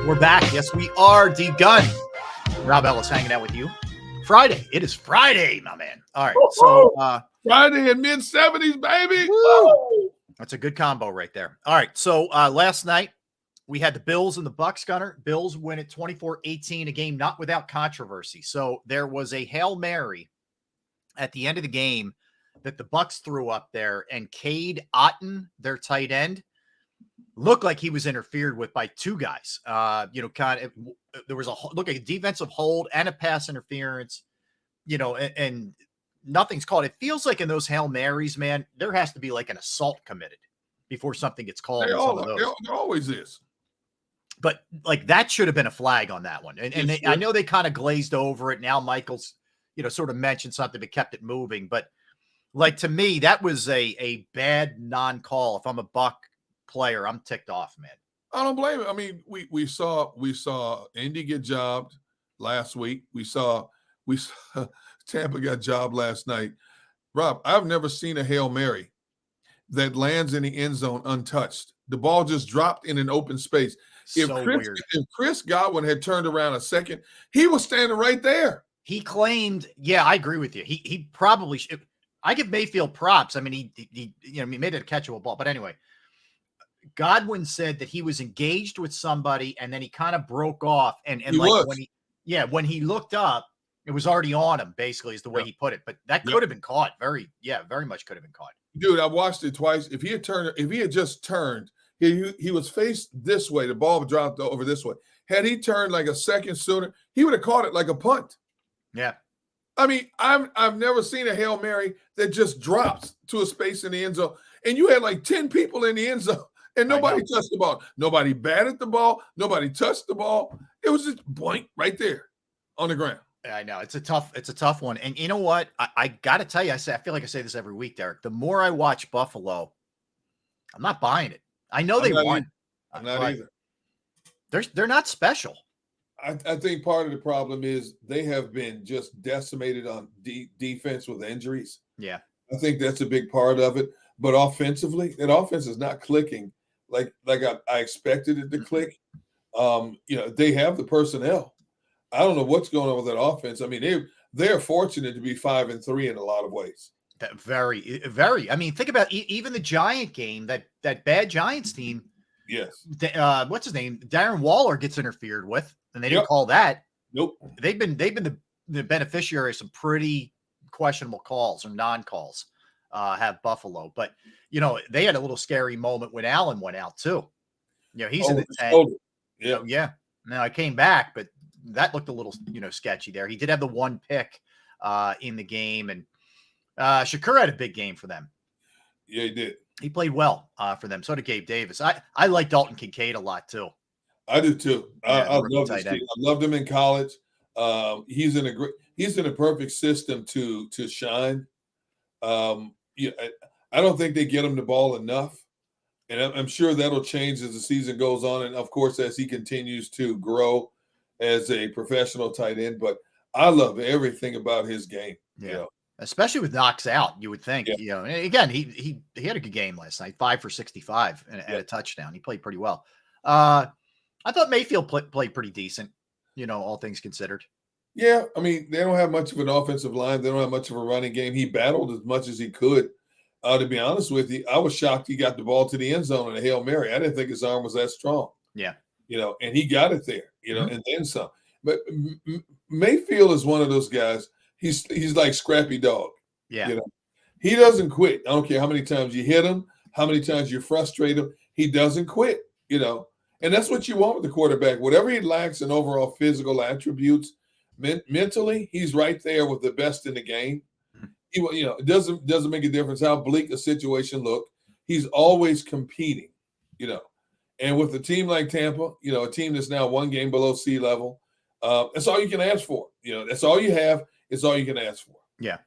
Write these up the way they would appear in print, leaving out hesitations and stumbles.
We're back. Yes, we are. D-Gun. Rob Ellis hanging out with you. Friday. It is Friday, my man. All right. So Friday in mid-70s, baby. Woo! That's a good combo right there. All right. So last night we had the Bills and the Bucks, Gunner. Bills win it 24-18, a game not without controversy. So there was a Hail Mary at the end of the game that the Bucks threw up there, and Cade Otton, their tight end, looked like he was interfered with by two guys. There was a defensive hold and a pass interference, and nothing's called. It feels like in those Hail Marys, man, there has to be like an assault committed before something gets called. There always is. But like that should have been a flag on that one. And I know they kind of glazed over it. Now Michael's, sort of mentioned something but kept it moving. But like to me, that was a bad non-call. If I'm a Buck player, I'm ticked off, man. I don't blame it. I mean, we saw Indy get jobbed last week. We saw Tampa got jobbed last night. Rob, I've never seen a Hail Mary that lands in the end zone untouched. The ball just dropped in an open space. If Chris Godwin had turned around a second, he was standing right there. He claimed, yeah, I agree with you. He probably should. I give Mayfield props. I mean, he made it a catchable ball. But anyway, Godwin said that he was engaged with somebody and then he kind of broke off. And when he looked up, it was already on him, basically, is the way he put it. But that could have been caught. Very much could have been caught. Dude, I watched it twice. If he had just turned, he was faced this way. The ball dropped over this way. Had he turned like a second sooner, he would have caught it like a punt. Yeah. I mean, I've never seen a Hail Mary that just drops to a space in the end zone. And you had like 10 people in the end zone and nobody touched the ball. Nobody batted the ball. Nobody touched the ball. It was just blank right there on the ground. I know it's a tough one. And you know what? I got to tell you, I feel like I say this every week, Derek. The more I watch Buffalo, I'm not buying it. I know they won. I'm not either. They're not special. I think part of the problem is they have been just decimated on defense with injuries. Yeah. I think that's a big part of it. But offensively, that offense is not clicking like I expected it to click. They have the personnel. I don't know what's going on with that offense. I mean, they're fortunate to be 5-3 in a lot of ways. That very, very. I mean, think about even the Giant game, that bad Giants team. Yes. What's his name? Darren Waller gets interfered with, and they didn't call that. Nope. They've been the beneficiary of some pretty questionable calls or non-calls. Have Buffalo, but they had a little scary moment when Allen went out too. He's in the tank. Yeah. Now I came back, but that looked a little sketchy there. He did have the one pick in the game, and Shakur had a big game for them. Yeah, he did. He played well for them. So did Gabe Davis. I like Dalton Kincaid a lot too. I do too. I love this team. I loved him in college. He's in a perfect system to shine. I don't think they get him the ball enough, and I'm sure that'll change as the season goes on, and of course as he continues to grow as a professional tight end. But I love everything about his game. Yeah. Especially with knocks out, you would think. And again, he had a good game last night, 5 for 65 and a touchdown. He played pretty well. I thought Mayfield played pretty decent, all things considered. Yeah, I mean, they don't have much of an offensive line. They don't have much of a running game. He battled as much as he could. To be honest with you, I was shocked he got the ball to the end zone in a Hail Mary. I didn't think his arm was that strong. Yeah. And he got it there, and then some. But Mayfield is one of those guys. He's like Scrappy Dog. Yeah. He doesn't quit. I don't care how many times you hit him, how many times you frustrate him. He doesn't quit, And that's what you want with the quarterback. Whatever he lacks in overall physical attributes, mentally, he's right there with the best in the game. It doesn't make a difference how bleak a situation look. He's always competing, And with a team like Tampa, a team that's now one game below sea level, that's all you can ask for. That's all you have. It's all you can ask for. Yeah.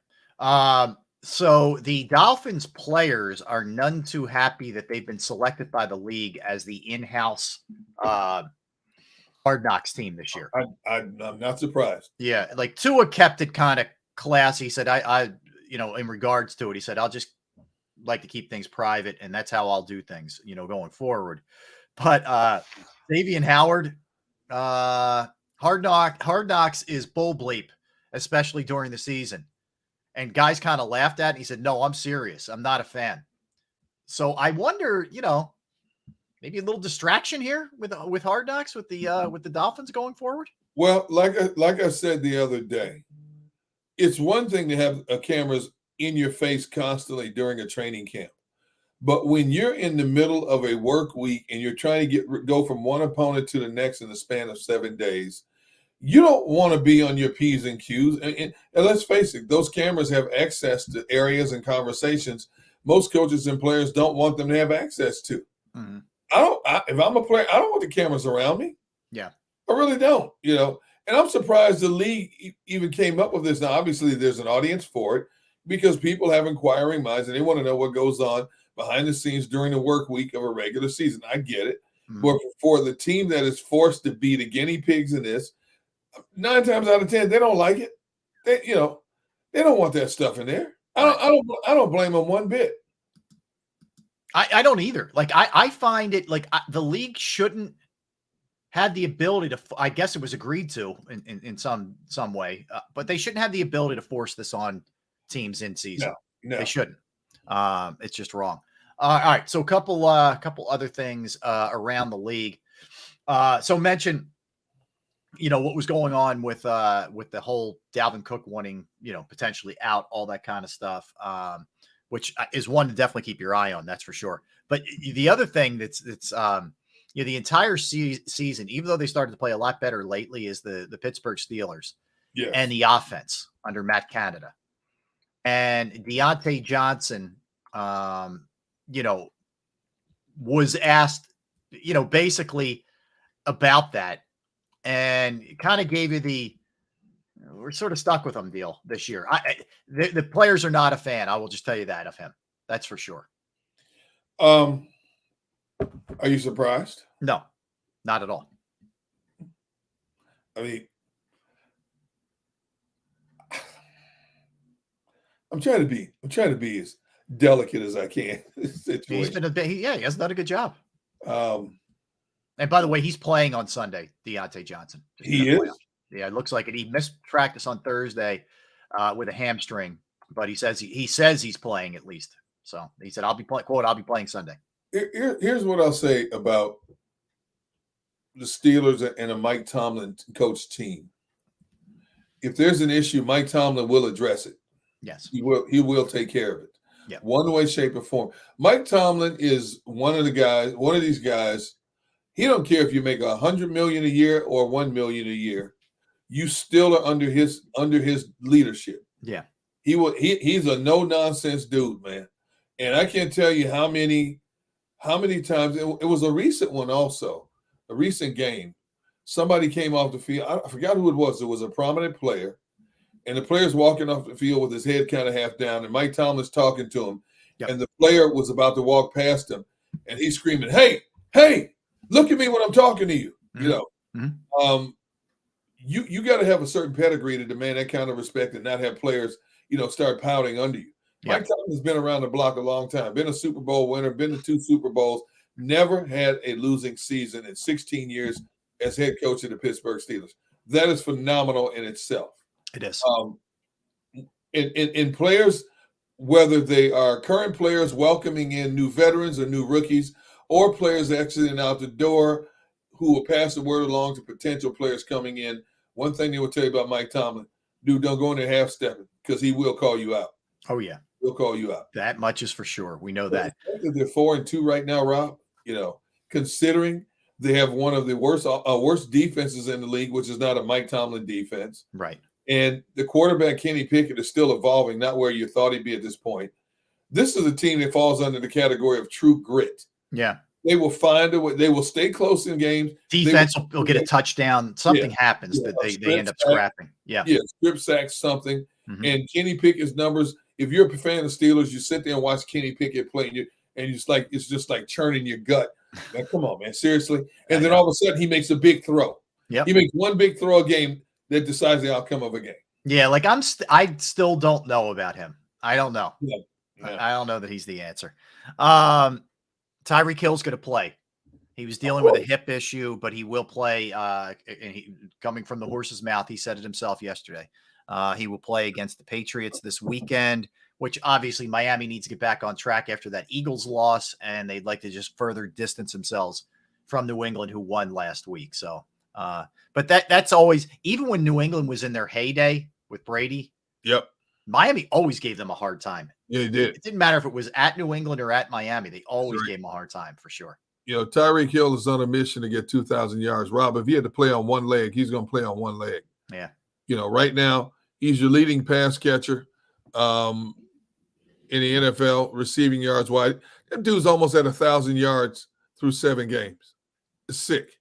So the Dolphins players are none too happy that they've been selected by the league as the in-house Hard Knocks team this year. I'm not surprised. Yeah, like Tua kept it kind of classy. He said, I in regards to it, he said, I'll just like to keep things private, and that's how I'll do things, going forward. But Xavier Howard, Hard Knocks is bull bleep, especially during the season. And guys kind of laughed at it. And he said, "No, I'm serious. I'm not a fan." So I wonder, maybe a little distraction here with Hard Knocks with the Dolphins going forward. Well, like I said the other day, it's one thing to have cameras in your face constantly during a training camp. But when you're in the middle of a work week and you're trying to go from one opponent to the next in the span of 7 days, you don't want to be on your P's and Q's. And let's face it, those cameras have access to areas and conversations most coaches and players don't want them to have access to. Mm-hmm. If I'm a player, I don't want the cameras around me. Yeah. I really don't, And I'm surprised the league even came up with this. Now, obviously, there's an audience for it because people have inquiring minds and they want to know what goes on behind the scenes during the work week of a regular season. I get it. Mm-hmm. But for the team that is forced to be the guinea pigs in this, 9 times out of 10, they don't like it. They don't want that stuff in there. I don't blame them one bit. I don't either. Like I find it like the league shouldn't have the ability to. I guess it was agreed to in some way, but they shouldn't have the ability to force this on teams in season. No. They shouldn't. It's just wrong. All right, so a couple other things around the league. So mention, what was going on with the whole Dalvin Cook wanting, potentially out, all that kind of stuff, which is one to definitely keep your eye on. That's for sure. But the other thing that's the entire season, even though they started to play a lot better lately, is the Pittsburgh Steelers and the offense under Matt Canada. And Deontay Johnson, was asked, basically about that, and kind of gave you we're sort of stuck with him deal this year. The players are not a fan. I will just tell you that of him. That's for sure. Are you surprised? No, not at all. I mean, I'm trying to be as delicate as I can. He has done a good job. And by the way, he's playing on Sunday, Deontay Johnson. He is? Yeah, it looks like it. He missed practice on Thursday with a hamstring, but he says he's playing at least. So he said, I'll be playing Sunday. Here's what I'll say about the Steelers and a Mike Tomlin coach team. If there's an issue, Mike Tomlin will address it. Yes. He will take care of it. Yeah. One way, shape, or form. Mike Tomlin is one of these guys. He don't care if you make $100 million a year or $1 million a year. You still are under his leadership. Yeah. He's a no-nonsense dude, man. And I can't tell you how many times it was a recent one also, a recent game. Somebody came off the field. I forgot who it was. It was a prominent player. And the player's walking off the field with his head kind of half down, and Mike Tomlin's talking to him. Yep. And the player was about to walk past him, and he's screaming, "Hey, look at me when I'm talking to you." Mm-hmm. You got to have a certain pedigree to demand that kind of respect and not have players, start pouting under you. Yep. Mike Tomlin's been around the block a long time, been a Super Bowl winner, been to 2 Super Bowls, never had a losing season in 16 years as head coach of the Pittsburgh Steelers. That is phenomenal in itself. It is. In players, whether they are current players welcoming in new veterans or new rookies, or players exiting out the door who will pass the word along to potential players coming in, one thing they will tell you about Mike Tomlin, dude, don't go in there half-stepping because he will call you out. Oh, yeah. He'll call you out. That much is for sure. We know that. They're 4-2 right now, Rob, considering they have one of the worst defenses in the league, which is not a Mike Tomlin defense. Right. And the quarterback, Kenny Pickett, is still evolving, not where you thought he'd be at this point. This is a team that falls under the category of true grit. Yeah. They will find a way. They will stay close in games. Defense will get a touchdown. Something happens that they end up scrapping. Yeah. Yeah, strip sack something. Mm-hmm. And Kenny Pickett's numbers, if you're a fan of Steelers, you sit there and watch Kenny Pickett play, and it's just like churning your gut. Like, come on, man, seriously. And then all of a sudden he makes a big throw. Yeah. He makes one big throw a game that decides the outcome of a game. Yeah, like I still don't know about him. I don't know. Yeah. I don't know that he's the answer. Tyreek Hill's going to play. He was dealing with a hip issue, but he will play. And coming from the horse's mouth, he said it himself yesterday. He will play against the Patriots this weekend, which obviously Miami needs to get back on track after that Eagles loss, and they'd like to just further distance themselves from New England, who won last week. So, but that's always, even when New England was in their heyday with Brady. Yep. Miami always gave them a hard time. Yeah, he did. It didn't matter if it was at New England or at Miami. They always gave them a hard time, for sure. Tyreek Hill is on a mission to get 2,000 yards. Rob, if he had to play on one leg, he's going to play on one leg. Yeah. Right now, he's your leading pass catcher in the NFL, receiving yards wide. That dude's almost at 1,000 yards through 7 games. It's sick.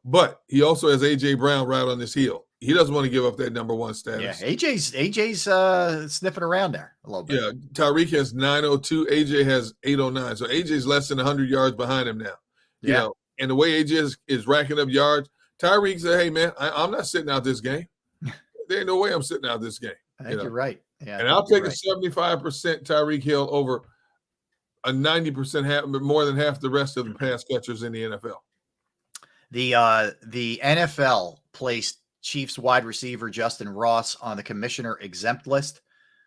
But he also has A.J. Brown right on his heel. He doesn't want to give up that number 1 status. Yeah, AJ's sniffing around there a little bit. Yeah, Tyreek has 902. AJ has 809. So AJ's less than 100 yards behind him now. Yeah. And the way AJ is racking up yards, Tyreek said, hey, man, I'm not sitting out this game. There ain't no way I'm sitting out this game. I think you're right. Yeah, and I'll take a 75% Tyreek Hill over a 90% more than half the rest of the pass catchers in the NFL. The NFL placed Chiefs wide receiver Justin Ross on the commissioner exempt list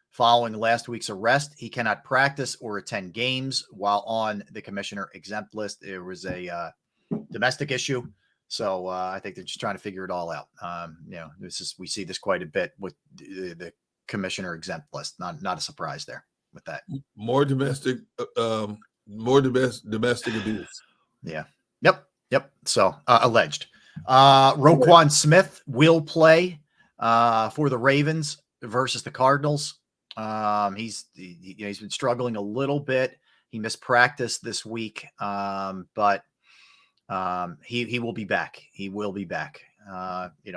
following last week's arrest. He cannot practice or attend games while on the commissioner exempt list. There was a domestic issue, so I think they're just trying to figure it all out. We see this quite a bit with the commissioner exempt list. Not a surprise there with that. More domestic abuse. Yeah. Yep. So alleged. Roquan Smith will play for the Ravens versus the Cardinals. He's been struggling a little bit. He missed practice this week, but he will be back. He will be back.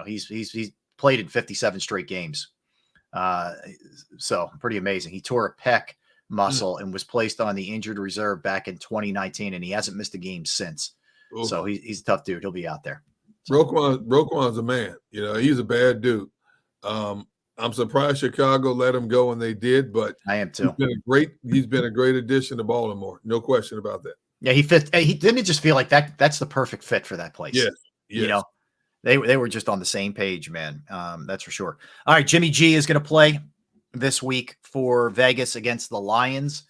He's played in 57 straight games. So pretty amazing. He tore a pec muscle and was placed on the injured reserve back in 2019, and he hasn't missed a game since. Ooh. So he's a tough dude. He'll be out there. Roquan's a man. He's a bad dude. I'm surprised Chicago let him go when they did, but I am too. He's been a great addition to Baltimore. No question about that. Yeah, he fit. He didn't just feel like that. That's the perfect fit for that place. Yes. They were just on the same page, man. That's for sure. All right, Jimmy G is going to play this week for Vegas against the Lions.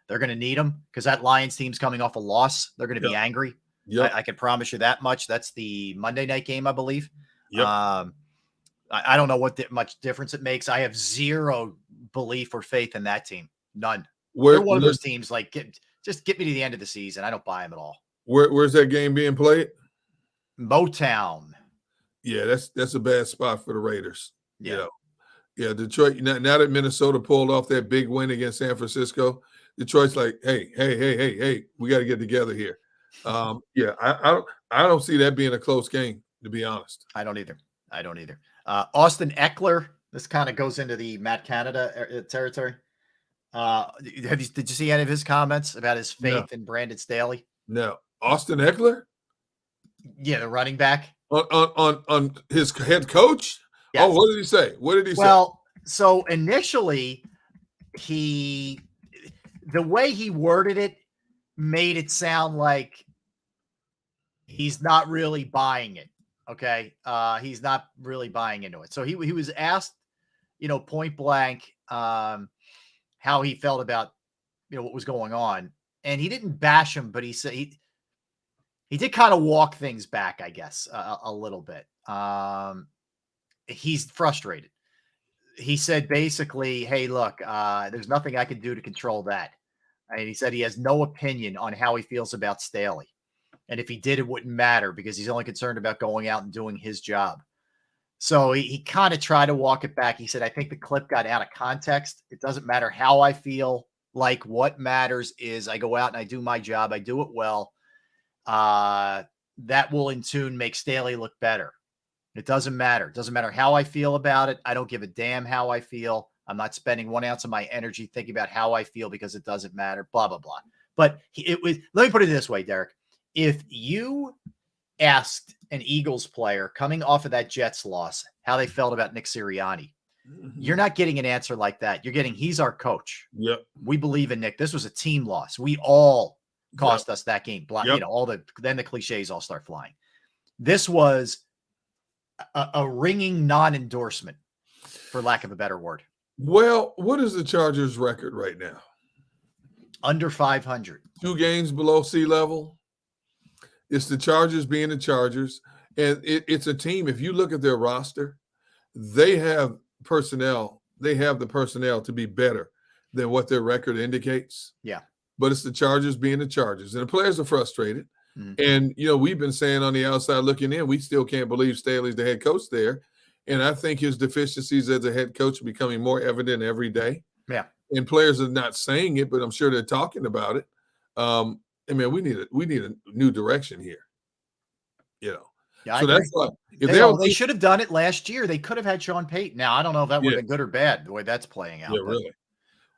They're going to need him because that Lions team's coming off a loss. They're going to be angry. Yep. I can promise you that much. That's the Monday night game, I believe. Yep. I don't know what much difference it makes. I have zero belief or faith in that team. None. They're one of those teams like just get me to the end of the season. I don't buy them at all. Where's that game being played? Motown. Yeah, that's a bad spot for the Raiders. Yeah. Yeah, Detroit. Now that Minnesota pulled off that big win against San Francisco, Detroit's like, hey, we got to get together here. I don't see that being a close game, to be honest. I don't either. Austin Eckler. This kind of goes into the Matt Canada territory. Did you see any of his comments about his faith in Brandon Staley? No. Austin Eckler? Yeah, the running back. On his head coach? Yes. Oh, what did he say? Well, so initially the way he worded it made it sound like he's not really buying it. Okay. He's not really buying into it. So he was asked, point blank, how he felt about, what was going on. And he didn't bash him, but he said he did kind of walk things back, I guess, a little bit. He's frustrated. He said basically, hey, look, there's nothing I can do to control that. And he said he has no opinion on how he feels about Staley. And if he did, it wouldn't matter because he's only concerned about going out and doing his job. So he kind of tried to walk it back. He said, I think the clip got out of context. It doesn't matter how I feel. Like, what matters is I go out and I do my job. I do it well. That will in tune make Staley look better. It doesn't matter. It doesn't matter how I feel about it. I don't give a damn how I feel. I'm not spending 1 ounce of my energy thinking about how I feel because it doesn't matter, blah, blah, blah. But let me put it this way, Derek. If you asked an Eagles player coming off of that Jets loss how they felt about Nick Sirianni, you're not getting an answer like that. You're getting, he's our coach. Yep. We believe in Nick. This was a team loss. We all cost us that game. You know, then the cliches all start flying. This was a ringing non-endorsement, for lack of a better word. Well, what is the Chargers' record right now? Under 500. 2 games below sea level. It's the Chargers being the Chargers. And it's a team, if you look at their roster, they have personnel. They have the personnel to be better than what their record indicates. Yeah. But it's the Chargers being the Chargers. And the players are frustrated. And, you know, we've been saying on the outside looking in, we still can't believe Staley's the head coach there. And I think his deficiencies as a head coach are becoming more evident every day. Yeah. And players are not saying it, but I'm sure they're talking about it. I mean, we need a new direction here. You know. Yeah, so that's why they should have done it last year. They could have had Sean Payton. Now, I don't know if that would have been good or bad the way that's playing out. Yeah, really.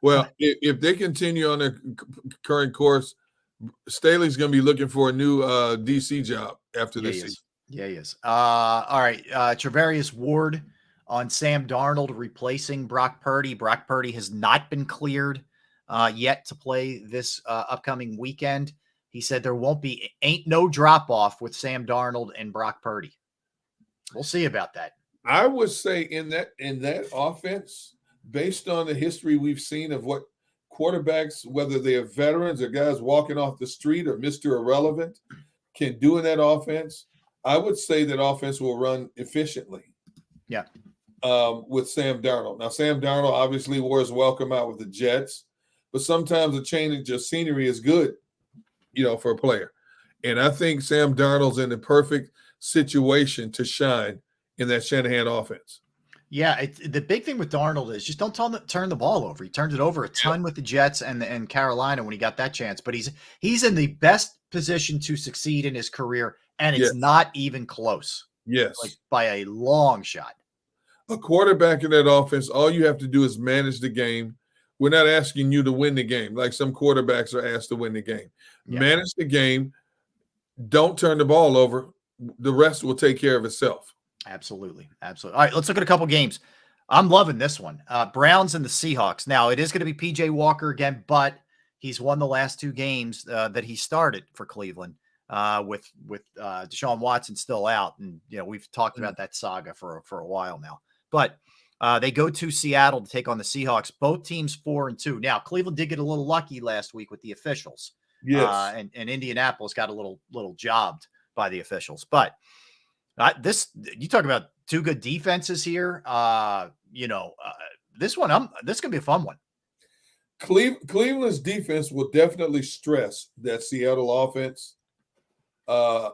Well, if they continue on their current course, Staley's going to be looking for a new DC job after this season. Yeah, he is. All right. Travarius Ward on Sam Darnold replacing Brock Purdy. Brock Purdy has not been cleared yet to play this upcoming weekend. He said there ain't no drop off with Sam Darnold and Brock Purdy. We'll see about that. I would say in that offense, based on the history we've seen of what quarterbacks, whether they're veterans or guys walking off the street or Mr. Irrelevant, can do in that offense, I would say that offense will run efficiently. Yeah. With Sam Darnold. Now, Sam Darnold obviously wore his welcome out with the Jets, but sometimes a change of scenery is good, you know, for a player. And I think Sam Darnold's in the perfect situation to shine in that Shanahan offense. Yeah, the big thing with Darnold is just don't turn the ball over. He turned it over a ton with the Jets and Carolina when he got that chance. But he's in the best position to succeed in his career, and it's not even close. Yes, like by a long shot. A quarterback in that offense, all you have to do is manage the game. We're not asking you to win the game like some quarterbacks are asked to win the game. Yeah. Manage the game. Don't turn the ball over. The rest will take care of itself. Absolutely. Absolutely. All right, let's look at a couple games. I'm loving this one. Browns and the Seahawks. Now, it is going to be P.J. Walker again, but he's won the last 2 games that he started for Cleveland with Deshaun Watson still out. And, you know, we've talked about that saga for a while now. But they go to Seattle to take on the Seahawks. Both teams 4-2. Now, Cleveland did get a little lucky last week with the officials. Yes. And Indianapolis got a little jobbed by the officials. But you talk about 2 good defenses here. This is gonna be a fun one. Cleveland's defense will definitely stress that Seattle offense.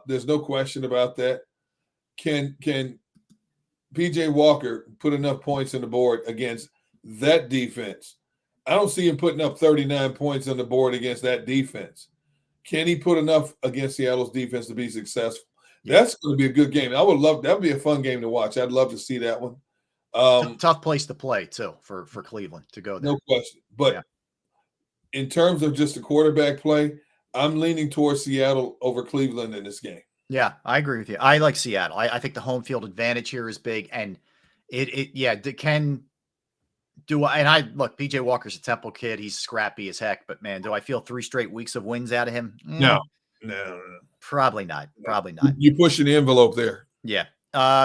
There's no question about that. Can PJ Walker put enough points on the board against that defense? I don't see him putting up 39 points on the board against that defense. Can he put enough against Seattle's defense to be successful? That's going to be a good game. That would be a fun game to watch. I'd love to see that one. Tough place to play too for Cleveland to go there. No question. But in terms of just the quarterback play, I'm leaning towards Seattle over Cleveland in this game. Yeah, I agree with you. I like Seattle. I think the home field advantage here is big, and it can do. And I look, PJ Walker's a Temple kid. He's scrappy as heck, but man, do I feel 3 straight weeks of wins out of him? No. Probably not. Probably not. You're pushing the envelope there. Yeah.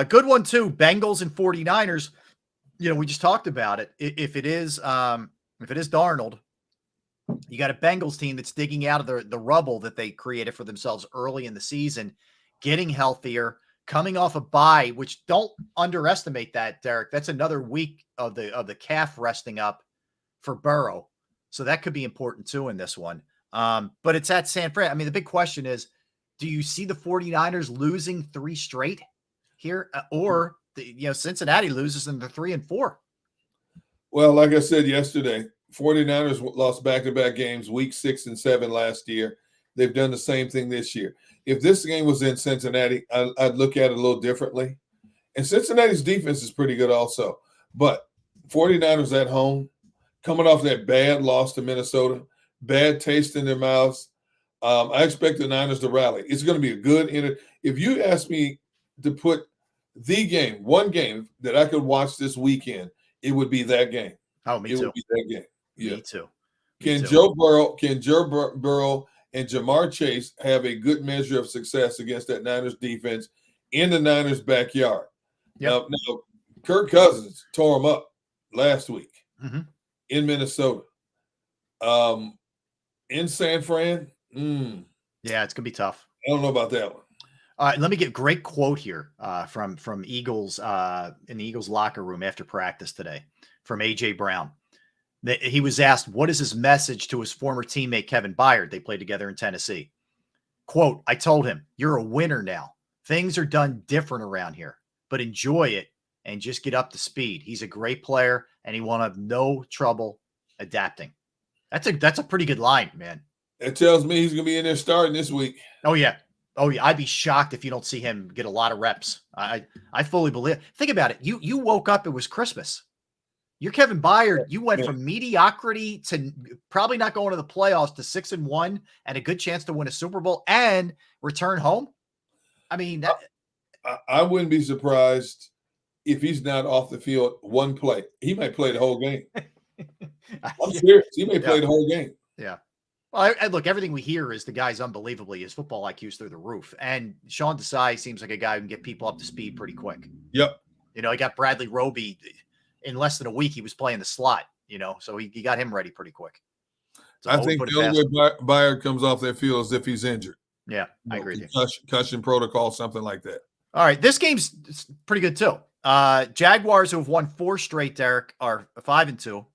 Good one too. Bengals and 49ers. You know, we just talked about it. If it is Darnold, you got a Bengals team that's digging out of the rubble that they created for themselves early in the season, getting healthier, coming off a bye, which don't underestimate that, Derek. That's another week of the calf resting up for Burrow. So that could be important too in this one. But it's at San Fran. I mean, the big question is, do you see the 49ers losing 3 straight here? Or, Cincinnati loses and they're 3-4? Well, like I said yesterday, 49ers lost back-to-back games, week 6 and 7 last year. They've done the same thing this year. If this game was in Cincinnati, I'd look at it a little differently. And Cincinnati's defense is pretty good also. But 49ers at home, coming off that bad loss to Minnesota, bad taste in their mouths, I expect the Niners to rally. It's going to be a good – if you ask me to put one game that I could watch this weekend, it would be that game. Oh, me too. It would be that game. Yeah. Me too. Can Joe Burrow and Jamar Chase have a good measure of success against that Niners defense in the Niners' backyard. Yep. Now, Kirk Cousins tore him up last week in Minnesota. In San Fran, yeah, it's gonna be tough. I don't know about that one. All right, let me get a great quote here from Eagles in the Eagles locker room after practice today from AJ Brown. He was asked, what is his message to his former teammate Kevin Byard? They played together in Tennessee. Quote, I told him, you're a winner now. Things are done different around here, but enjoy it and just get up to speed. He's a great player, and he won't have no trouble adapting. That's a pretty good line, man. It tells me he's going to be in there starting this week. Oh, yeah. Oh, yeah. I'd be shocked if you don't see him get a lot of reps. I fully believe. Think about it. You woke up, it was Christmas. You're Kevin Byard. You went from mediocrity to probably not going to the playoffs to 6-1 and a good chance to win a Super Bowl and return home. I mean, I wouldn't be surprised if he's not off the field one play. He might play the whole game. I'm serious. He may play the whole game. Yeah. Well, look, everything we hear is the guy's unbelievably, his football IQ's through the roof. And Sean Desai seems like a guy who can get people up to speed pretty quick. Yep. You know, he got Bradley Roby in less than a week. He was playing the slot, you know, so he got him ready pretty quick. So I think the only way Byard comes off that field is if he's injured. Yeah, I agree with you. Concussion protocol, something like that. All right, this game's pretty good too. Jaguars, who have won 4 straight, Derek, are 5-2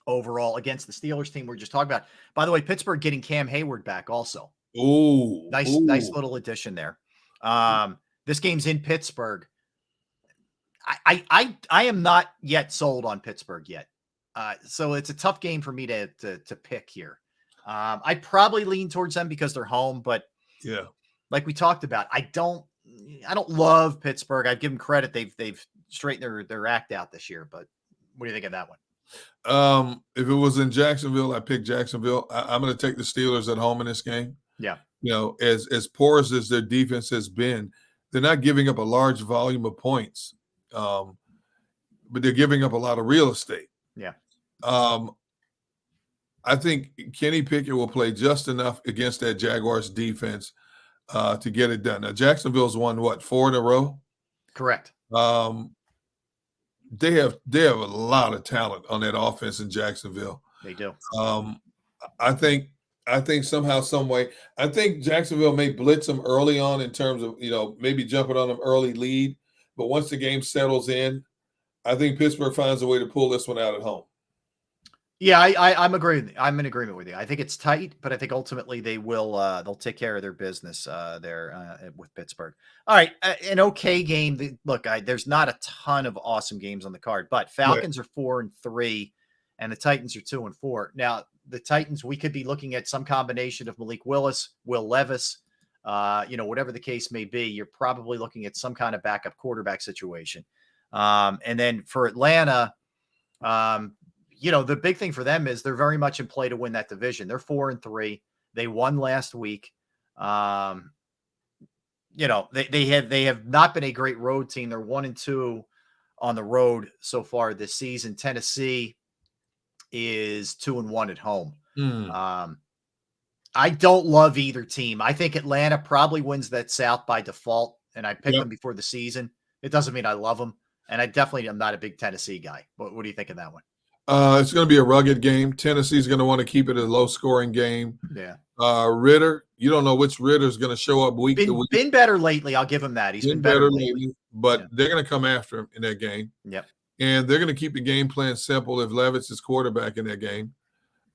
overall against the Steelers team we were just talking about. By the way, Pittsburgh getting Cam Hayward back also. Ooh, nice little addition there. This game's in Pittsburgh. I am not yet sold on Pittsburgh yet. So it's a tough game for me to pick here. I probably lean towards them because they're home, but yeah, like we talked about, I don't love Pittsburgh. I give them credit. They've straightened their act out this year, but what do you think of that one? If it was in Jacksonville, I pick Jacksonville. I'm going to take the Steelers at home in this game. Yeah. You know, as porous as their defense has been, they're not giving up a large volume of points. But they're giving up a lot of real estate. Yeah. I think Kenny Pickett will play just enough against that Jaguars defense to get it done. Now, Jacksonville's won, 4 in a row? Correct. They have a lot of talent on that offense in Jacksonville. They do. I think somehow, some way, I think Jacksonville may blitz them early on in terms of, you know, maybe jumping on them early lead. But once the game settles in, I think Pittsburgh finds a way to pull this one out at home. Yeah, I'm agreeing. I'm in agreement with you. I think it's tight, but I think ultimately they will. They'll take care of their business there with Pittsburgh. All right, an okay game. Look, there's not a ton of awesome games on the card, but Falcons are 4-3, and the Titans are 2-4. Now, the Titans, we could be looking at some combination of Malik Willis, Will Levis. Whatever the case may be, you're probably looking at some kind of backup quarterback situation. And then for Atlanta, the big thing for them is they're very much in play to win that division. They're 4-3. They won last week. They have not been a great road team. They're 1-2 on the road so far this season. Tennessee is 2-1 at home. I don't love either team. I think Atlanta probably wins that South by default, and I picked them before the season. It doesn't mean I love them, and I definitely am not a big Tennessee guy. What do you think of that one? It's going to be a rugged game. Tennessee's going to want to keep it a low-scoring game. Yeah. Ritter, you don't know which Ritter's going to show up week to week. Been better lately. I'll give him that. He's been better lately. But they're going to come after him in that game. Yep. And they're going to keep the game plan simple if Levis is quarterback in that game.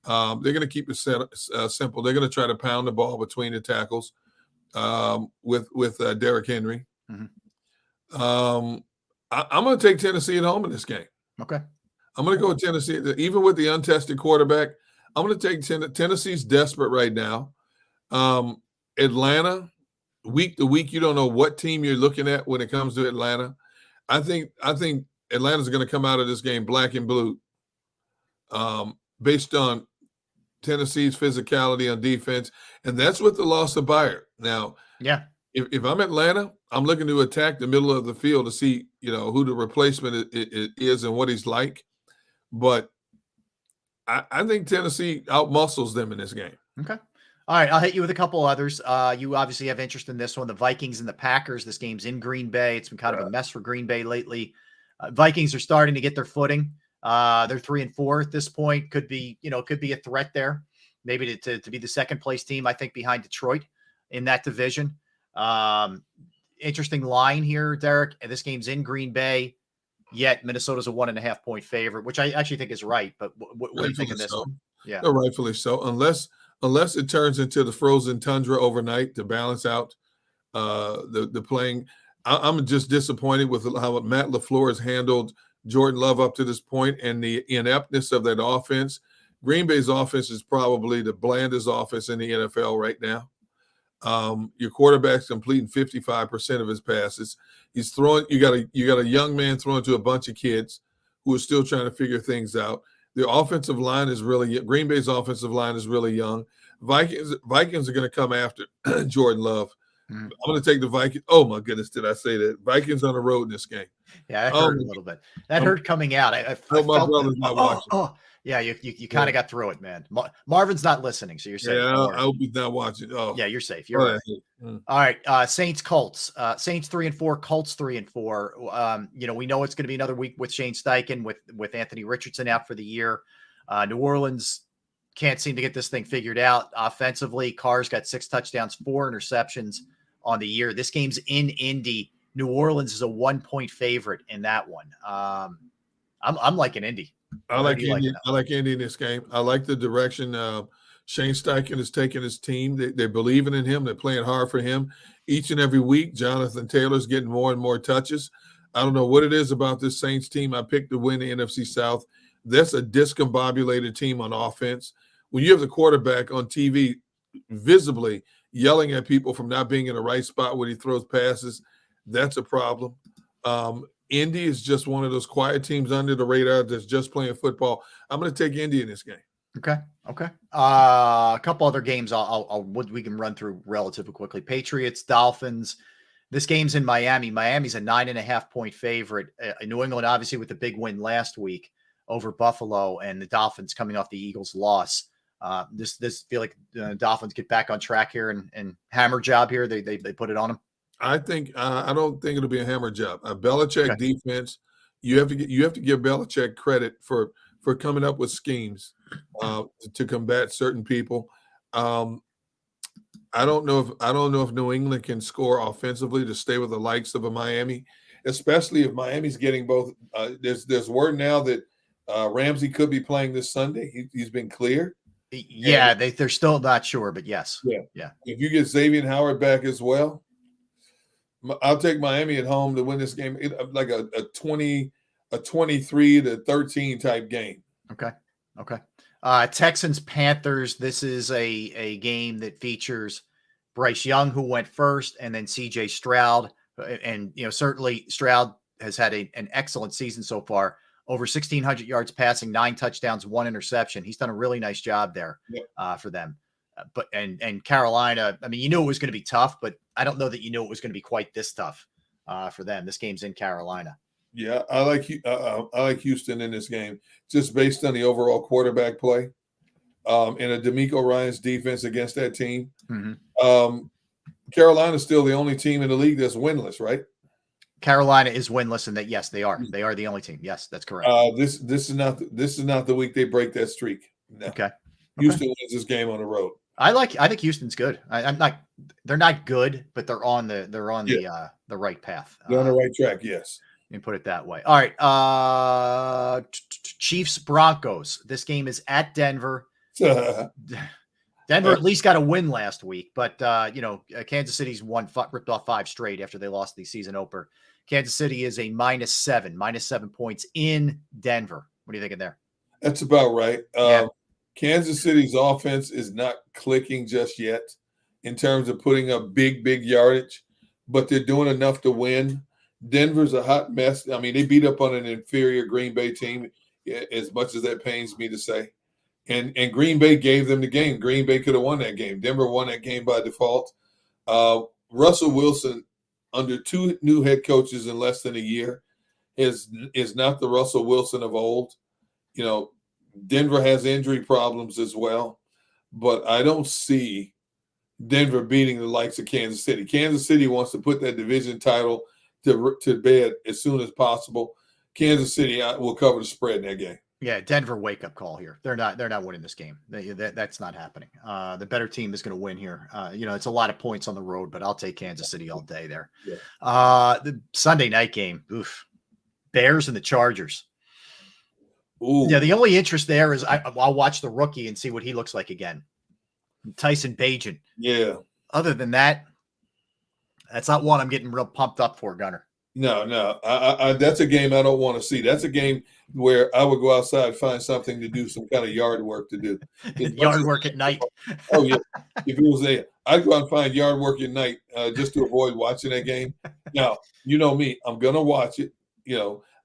They're going to keep it simple. They're going to try to pound the ball between the tackles with Derrick Henry. Mm-hmm. I'm going to take Tennessee at home in this game. Okay. I'm going to go with Tennessee. Even with the untested quarterback, I'm going to take Tennessee's desperate right now. Atlanta, week to week, you don't know what team you're looking at when it comes to Atlanta. I think Atlanta's going to come out of this game black and blue based on Tennessee's physicality on defense, and that's with the loss of Byard. Now, if I'm Atlanta, I'm looking to attack the middle of the field to see, who the replacement is and what he's like. But I think Tennessee outmuscles them in this game. Okay. All right, I'll hit you with a couple others. You obviously have interest in this one, the Vikings and the Packers. This game's in Green Bay. It's been kind of a mess for Green Bay lately. Vikings are starting to get their footing. They're 3-4 at this point. Could be a threat there, maybe to be the second place team, I think, behind Detroit in that division. Interesting line here, Derek. And this game's in Green Bay, yet Minnesota's a 1.5-point favorite, which I actually think is right. But what do you think of this one? Yeah, Rightfully so. Unless it turns into the frozen tundra overnight to balance out the playing. I'm just disappointed with how Matt LaFleur has handled Jordan Love up to this point and the ineptness of that offense. Green Bay's offense is probably the blandest offense in the NFL right now. Your quarterback's completing 55% of his passes. He's throwing. You got a young man throwing to a bunch of kids who are still trying to figure things out. The offensive line is Green Bay's offensive line is really young. Vikings are going to come after Jordan Love. I'm going to take the Vikings. Oh my goodness, did I say that? Vikings on the road in this game. Yeah, that hurt a little bit. That hurt coming out. I felt my brother's not watching. Yeah, you kind of got through it, man. Marvin's not listening, so you're safe. Yeah, I hope he's not watching. Oh, yeah, you're safe. You're right. All right, Saints Colts. Saints 3-4, Colts 3-4. We know it's going to be another week with Shane Steichen with Anthony Richardson out for the year. New Orleans can't seem to get this thing figured out offensively. Carr's got 6 touchdowns, 4 interceptions on the year. This game's in Indy. New Orleans is a 1-point favorite in that one. I'm liking Indy. I like Indy. I like Indy in this game. I like the direction Shane Steichen has taken his team. They're believing in him. They're playing hard for him. Each and every week, Jonathan Taylor's getting more and more touches. I don't know what it is about this Saints team. I picked to win the NFC South. That's a discombobulated team on offense. When you have the quarterback on TV visibly yelling at people from not being in the right spot when he throws passes, that's a problem. Indy is just one of those quiet teams under the radar that's just playing football. I'm going to take Indy in this game. Okay. A couple other games we can run through relatively quickly. Patriots, Dolphins. This game's in Miami. Miami's a 9.5-point favorite. New England, obviously, with the big win last week over Buffalo, and the Dolphins coming off the Eagles' loss. This feel like the Dolphins get back on track here and hammer job here. They put it on them. I don't think it'll be a hammer job. A Belichick defense, you have to give Belichick credit for coming up with schemes to combat certain people. I don't know if New England can score offensively to stay with the likes of a Miami, especially if Miami's getting both. There's word now that Ramsey could be playing this Sunday. He's been cleared. Yeah, they're still not sure, but yes. Yeah. If you get Xavier Howard back as well, I'll take Miami at home to win this game, like a 23-13 type game. Okay. Texans Panthers. This is a game that features Bryce Young, who went first, and then CJ Stroud. And certainly Stroud has had an excellent season so far. Over 1,600 yards passing, 9 touchdowns, 1 interception. He's done a really nice job there for them. But Carolina, I mean, you knew it was going to be tough, but I don't know that you knew it was going to be quite this tough for them. This game's in Carolina. Yeah, I like Houston in this game just based on the overall quarterback play and a D'Amico Ryans defense against that team. Mm-hmm. Carolina's still the only team in the league that's winless, right? Carolina is winless, and that yes, they are. They are the only team. Yes, that's correct. This is not the week they break that streak. No. Okay. Houston wins this game on the road. I think Houston's good. They're not good, but they're on the right path. They're on the right track. Yes. And put it that way. All right. Chiefs Broncos. This game is at Denver. Denver at least got a win last week, but Kansas City's ripped off 5 straight after they lost the season opener. Kansas City is a -7 points in Denver. What are you thinking there? That's about right. Kansas City's offense is not clicking just yet in terms of putting up big yardage, but they're doing enough to win. Denver's a hot mess. I mean, they beat up on an inferior Green Bay team, as much as that pains me to say. And Green Bay gave them the game. Green Bay could have won that game. Denver won that game by default. Russell Wilson, under 2 new head coaches in less than a year, is not the Russell Wilson of old. Denver has injury problems as well, but I don't see Denver beating the likes of Kansas City. Kansas City wants to put that division title to bed as soon as possible. Kansas City will cover the spread in that game. Yeah, Denver wake up call here. They're not winning this game. That's not happening. The better team is going to win here. It's a lot of points on the road, but I'll take Kansas City all day there. Yeah. The Sunday night game, Bears and the Chargers. Ooh. Yeah, the only interest there is I'll watch the rookie and see what he looks like again. Tyson Bagent. Yeah. Other than that, that's not one I'm getting real pumped up for, Gunner. No. I that's a game I don't want to see. That's a game where I would go outside and find something to do, some kind of yard work to do. Yard work at night. Oh, yeah. If it was there, I'd go out and find yard work at night just to avoid watching that game. Now, you know me. I'm going to watch it.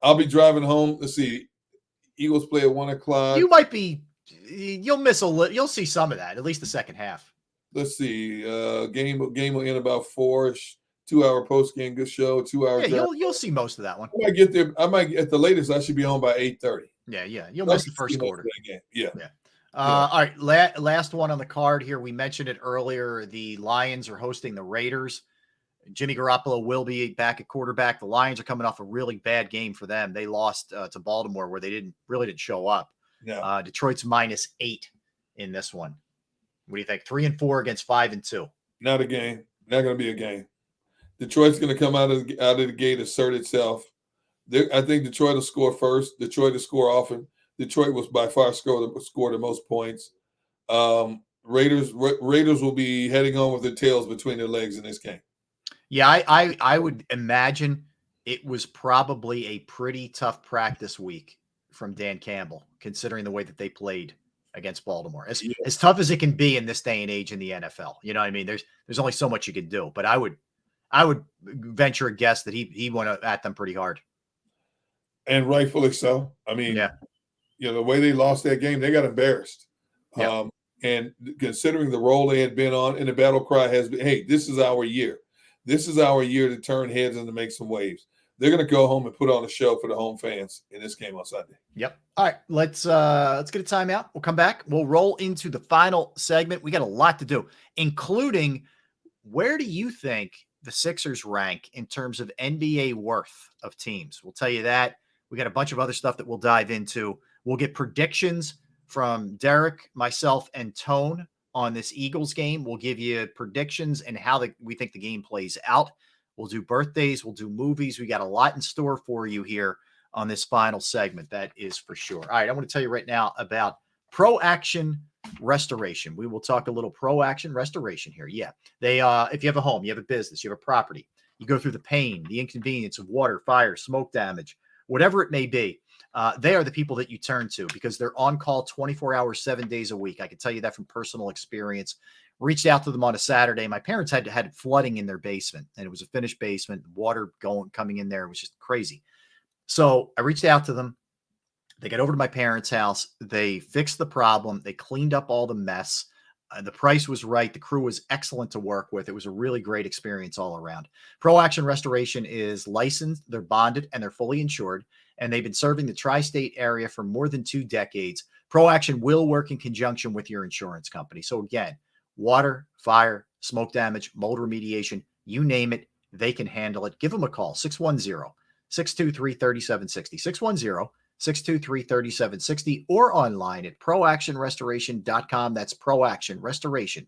I'll be driving home. Let's see. Eagles play at 1 o'clock. You'll miss you'll see some of that, at least the second half. Let's see. Game will end about 4-ish. 2-hour post game, good show. 2 hours. Yeah, you'll see most of that one. I might get there. At the latest, I should be home by 8:30. Yeah. You'll miss the first quarter. Yeah. All right. Last one on the card here. We mentioned it earlier. The Lions are hosting the Raiders. Jimmy Garoppolo will be back at quarterback. The Lions are coming off a really bad game for them. They lost to Baltimore where they didn't show up. No. Detroit's -8 in this one. What do you think? 3-4 against 5-2. Not a game. Not going to be a game. Detroit's going to come out of the gate, assert itself. I think Detroit will score first. Detroit will score often. Detroit was by far score the most points. Raiders will be heading on with their tails between their legs in this game. Yeah, I would imagine it was probably a pretty tough practice week from Dan Campbell, considering the way that they played against Baltimore. As tough as it can be in this day and age in the NFL. You know what I mean? There's only so much you can do, but I would venture a guess that he went at them pretty hard. And rightfully so. I mean, the way they lost that game, they got embarrassed. Yep. And considering the role they had been on, and the battle cry has been, hey, this is our year. This is our year to turn heads and to make some waves. They're going to go home and put on a show for the home fans in this game on Sunday. Yep. All right, let's get a timeout. We'll come back. We'll roll into the final segment. We got a lot to do, including where do you think the Sixers rank in terms of NBA worth of teams? We'll tell you that. We got a bunch of other stuff that we'll dive into. We'll get predictions from Derek, myself, and Tone on this Eagles game. We'll give you predictions and how we think the game plays out. We'll do birthdays. We'll do movies. We got a lot in store for you here on this final segment. That is for sure. All right. I want to tell you right now about Pro Action Restoration. We will talk a little Pro Action Restoration here. Yeah. They, if you have a home, you have a business, you have a property, you go through the pain, the inconvenience of water, fire, smoke damage, whatever it may be. They are the people that you turn to because they're on call 24 hours, 7 days a week. I can tell you that from personal experience. Reached out to them on a Saturday. My parents had flooding in their basement, and it was a finished basement, water coming in there. It was just crazy. So I reached out to them. They got over to my parents' house. They fixed the problem. They cleaned up all the mess. The price was right. The crew was excellent to work with. It was a really great experience all around. Pro Action Restoration is licensed. They're bonded, and they're fully insured. And they've been serving the tri-state area for more than 2 decades. Pro Action will work in conjunction with your insurance company. So again, water, fire, smoke damage, mold remediation, you name it, they can handle it. Give them a call, 610-623-3760, 610-623-3760, or online at proactionrestoration.com. That's proactionrestoration.com.